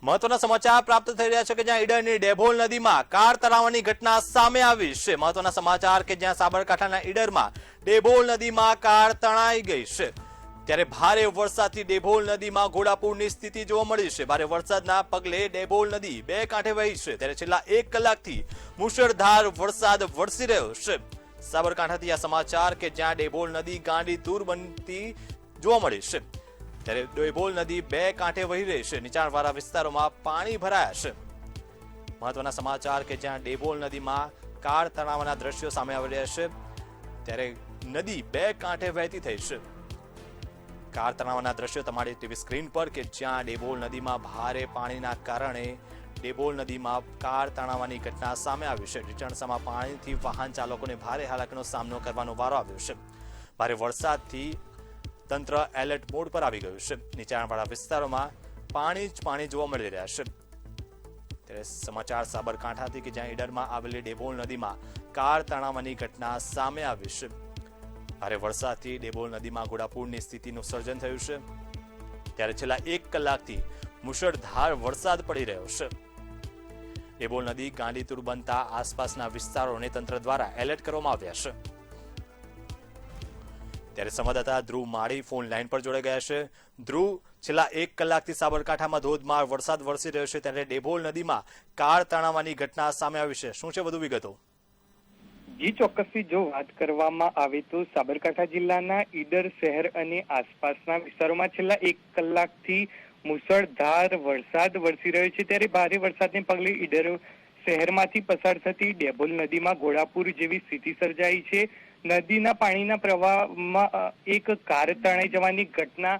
મહત્વના સમાચાર પ્રાપ્ત થઈ રહ્યા છે કે જ્યાં ઈડરની ડેભોલ નદીમાં કાર તણાવવાની ઘટના સામે આવી છે। મહત્વના સમાચાર કે જ્યાં સાબરકાંઠાના ઈડરમાં ડેભોલ નદીમાં કાર તણાઈ ગઈ છે, ત્યારે ભારે વરસાદથી ડેભોલ નદીમાં ઘોડાપૂરની સ્થિતિ જોવા મળી છે। ભારે વરસાદના પગલે ડેભોલ નદી બે કાંઠે વહી છે, ત્યારે છેલ્લા 1 કલાકથી મુશળધાર વરસાદ વરસી રહ્યો છે। સાબરકાંઠાથી આ સમાચાર કે જ્યાં ડેભોલ નદી ગાંડી દૂર બનતી જોવા મળી છે, ત્યારે ડેભોલ નદી બે કાંઠે વહી રહી છે, નીચાણવાળા વિસ્તારોમાં પાણી ભરાયા છે। મહત્વના સમાચાર કે જ્યાં ડેભોલ નદીમાં કાર તણાવના દ્રશ્યો સામે આવી રહ્યા છે, ત્યારે નદી બે કાંઠે વહેતી થઈ છે। કાર તણાવના દ્રશ્યો તમારી ટીવી સ્ક્રીન પર કે જ્યાં ડેભોલ નદીમાં ભારે પાણીના કારણે ડેભોલ નદીમાં કાર તણાવવાની ઘટના સામે આવી છે। ઢીચણસામાં પાણીથી વાહન ચાલકોને ભારે હાલાકીનો સામનો કરવાનો વારો આવ્યો છે। ભારે વરસાદથી તંત્ર એલર્ટ મોડ પર આવી ગયું છે, નીચાણવાળા વિસ્તારોમાં પાણી જ પાણી જોવા મળી રહ્યા છે। ત્યારે સમાચાર સાબરકાંઠાથી કે જ્યાં ઈડરમાં આવેલી ડેભોલ નદીમાં કાર તણાવવાની ઘટના સામે આવી છે। ભારે વરસાદથી ડેભોલ નદીમાં ઘોડાપૂરની સ્થિતિનું સર્જન થયું છે, ત્યારે છેલ્લા 1 કલાકથી મુશળધાર વરસાદ પડી રહ્યો છે। ડેભોલ નદી ગાંડીતુર બનતા આસપાસના વિસ્તારોને તંત્ર દ્વારા એલર્ટ કરવામાં આવ્યા છે। ત્યારે સંવાદદાતા ધ્રુવ માળી ફોન લાઈન પર જોડાઈ ગયા છે। ધ્રુવ, છેલ્લા 1 કલાકથી સાબરકાંઠામાં ધોધમાર વરસાદ વરસી રહ્યો છે, ત્યારે ડેભોલ નદીમાં કાર તણાવવાની ઘટના સામે આવી છે, શું છે વધુ વિગતો? જી ચોક્કસથી જો વાત કરવામાં આવે તો સાબરકાંઠા જિલ્લાના ઈડર શહેર અને આસપાસના વિસ્તારોમાં છેલ્લા 1 કલાકથી મુશળધાર વરસાદ વરસી રહ્યો છે, ત્યારે ભારે વરસાદને પગલે ઈડર શહેરમાંથી પસાર થતી ડેભોલ નદીમાં ઘોડાપૂર જેવી સ્થિતિ સર્જાઈ છે। નદીના પાણીના પ્રવાહમાં એક કાર તણાઈ જવાની ઘટના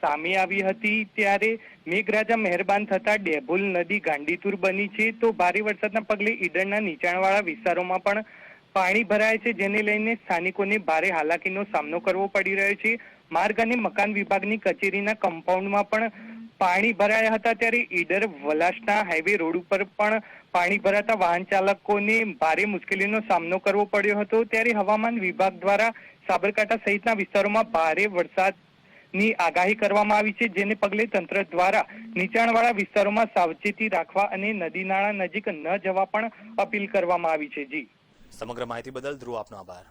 સામે આવી હતી, ત્યારે મેઘરાજા મહેરબાન થતા ડેભોલ નદી ગાંડીતુર બની છે। તો ભારે વરસાદના પગલે ઈડરના નીચાણવાળા વિસ્તારોમાં પણ પાણી ભરાય છે, જેને લઈને સ્થાનિકોને ભારે હાલાકીનો સામનો કરવો પડી રહ્યો છે। માર્ગ અને મકાન વિભાગની કચેરીના કમ્પાઉન્ડમાં પણ પાણી ભરાયા હતા, ત્યારે ઈડર વલાસના હાઈવે રોડ ઉપર પણ પાણી ભરાતા વાહન ચાલકોને ભારે મુશ્કેલીનો સામનો કરવો પડ્યો હતો। ત્યારે હવામાન વિભાગ દ્વારા સાબરકાંઠા સહિતના વિસ્તારોમાં ભારે વરસાદની આગાહી કરવામાં આવી છે, જેને પગલે તંત્ર દ્વારા નીચાણવાળા વિસ્તારોમાં સાવચેતી રાખવા અને નદી નાળા નજીક ન જવા પણ અપીલ કરવામાં આવી છે। જી, સમગ્ર માહિતી બદલ ધ્રુવ આપનો આભાર।